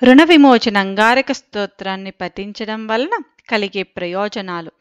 రుణ విమోచన అంగారక స్తోత్రాన్ని పఠించడం వలన కలిగే ప్రయోజనాలు.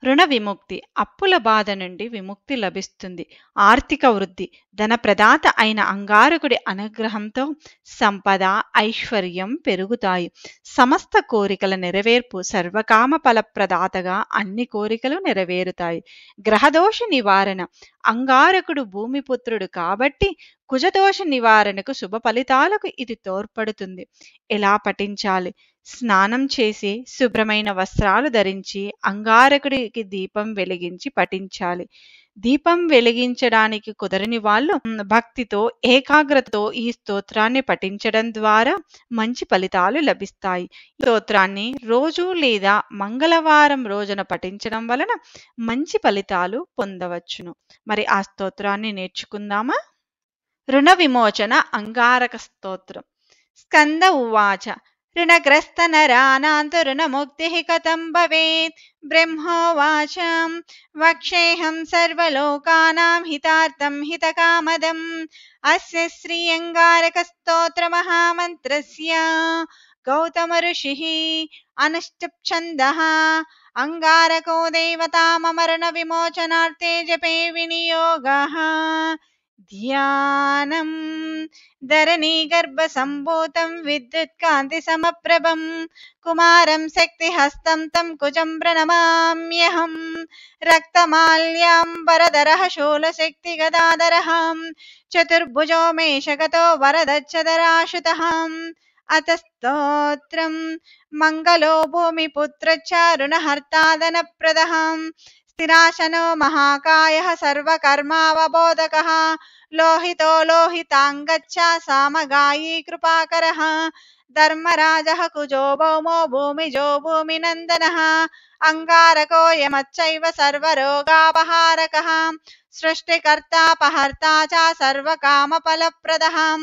రుణ విముక్తి, అప్పుల బాధ నుండి విముక్తి లభిస్తుంది. ఆర్థిక వృద్ధి, ధన ప్రదాత అయిన అంగారకుడి అనుగ్రహంతో సంపద, ఐశ్వర్యం పెరుగుతాయి. సమస్త కోరికల నెరవేర్పు, సర్వకామ ఫలప్రదాతగా అన్ని కోరికలు నెరవేరుతాయి. గ్రహదోష నివారణ, అంగారకుడు భూమిపుత్రుడు కాబట్టి కుజదోష నివారణకు, శుభ ఫలితాలకు ఇది తోడ్పడుతుంది. ఎలా పఠించాలి? స్నానం చేసి శుభ్రమైన వస్త్రాలు ధరించి అంగారకుడికి దీపం వెలిగించి పఠించాలి. దీపం వెలిగించడానికి కుదరని వాళ్ళు భక్తితో, ఏకాగ్రతతో ఈ స్తోత్రాన్ని పఠించడం ద్వారా మంచి ఫలితాలు లభిస్తాయి. ఈ స్తోత్రాన్ని రోజు లేదా మంగళవారం రోజున పఠించడం వలన మంచి ఫలితాలు పొందవచ్చును. మరి ఆ స్తోత్రాన్ని నేర్చుకుందామా? రుణ విమోచన అంగారక స్తోత్రం. స్కంద ఉవాచ. ऋणग्रस्त नरानान्तु ऋणमुक्तिः कथं भवेत्? ब्रह्मोवाच. वक्षेऽहं सर्वलोकानां हितार्थं हितकामदम् अस्य श्री अंगारकस्तोत्रमहामन्त्रस्य गौतम ऋषिः अनुष्टुप् अंगारको देवता मम ऋणविमोचनार्थे जपे विनियोगः. ध्यानं धरणीगर्भसम्भूतं विद्युत्कान्ति समप्रभं कुमारं शक्तिहस्तं तं कुजं प्रणमाम्यहं. रक्तमाल्याम्बरधरः शूलशक्तिगदाधरः चतुर्भुजो मेषगतो वरदच्छदराशुतः. अथ स्तोत्रं. मंगलो भूमिपुत्रश्च ऋणहर्तादनप्रदः स्थिरासनो महाकायः सर्वकर्मावबोधकः लोहितो लोहिताङ्गच्च सामगायी कृपाकरः धर्मराजः कुजो भौमो भूमिजो भूमिनन्दनः अंगारको यमच्चैव सर्वरोगापहारकः सृष्टिकर्ता पहर्ता च सर्वकामफलप्रदः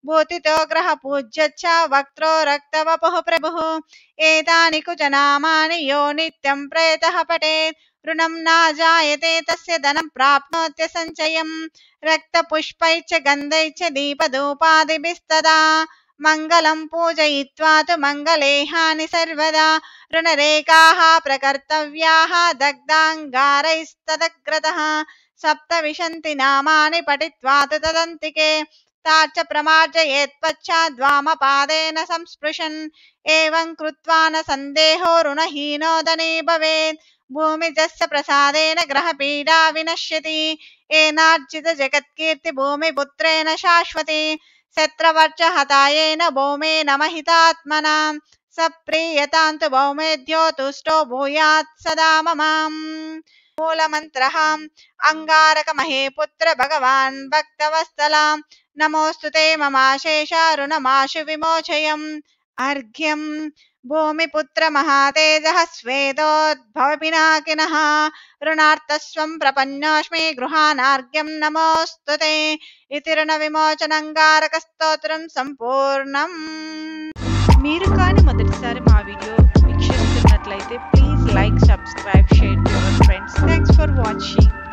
भूतितो ग्रहपूज्यश्च वक्त्रो रक्तवपुः प्रभुः. एतानि कुजनामानि यो नित्यं प्रयतः पठेत् ऋणं न जायते तस्य धनं प्राप्नोत्य सञ्चयम्. रक्तपुष्पैश्च गन्धैश्च दीपधूपादिभिस्तदा मङ्गलं पूजयित्वा तु मङ्गलेहानि सर्वदा. ऋणरेखाः प्रकर्तव्याः दग्धाङ्गारैस्तदग्रतः सप्तविंशति नामानि पठित्वा तु तदन्तिके ताच्च प्रमार्जयेत्पश्चाद्वामपादेन संस्पृशन्. एवं कृत्वा न सन्देहो ऋणहीनो धनी भवेत्. भूमिजस्य प्रसादेन ग्रहपीडा विनश्यति. येनार्जित जगत्कीर्ति भूमिपुत्रेण शाश्वती. शत्रवर्च हतायेन भौमेन महितात्मना सप्रीयतां तु भौमेभ्यो तुष्टो भूयात् सदा मम. मूलमन्त्रः. अंगारक महेपुत्र भगवान् भक्तवत्सला नमोऽस्तु ते ममाशेष ऋणमाशु विमोचयम्. अर्घ्यम्. भूमिपुत्र महातेजः स्वेदोद्भव पिनाकिनः ऋणार्थस्वं प्रपन्नोऽस्मि गृहाणार्घ्यं नमोऽस्तु ते. इति ऋण विमोचन अंगारक स्तोत्रं సంపూర్ణం. మీరు కానీ మొదటిసారి మా వీడియో వీక్షిస్తున్నట్లయితే please like, subscribe, share to your friends. Thanks for watching.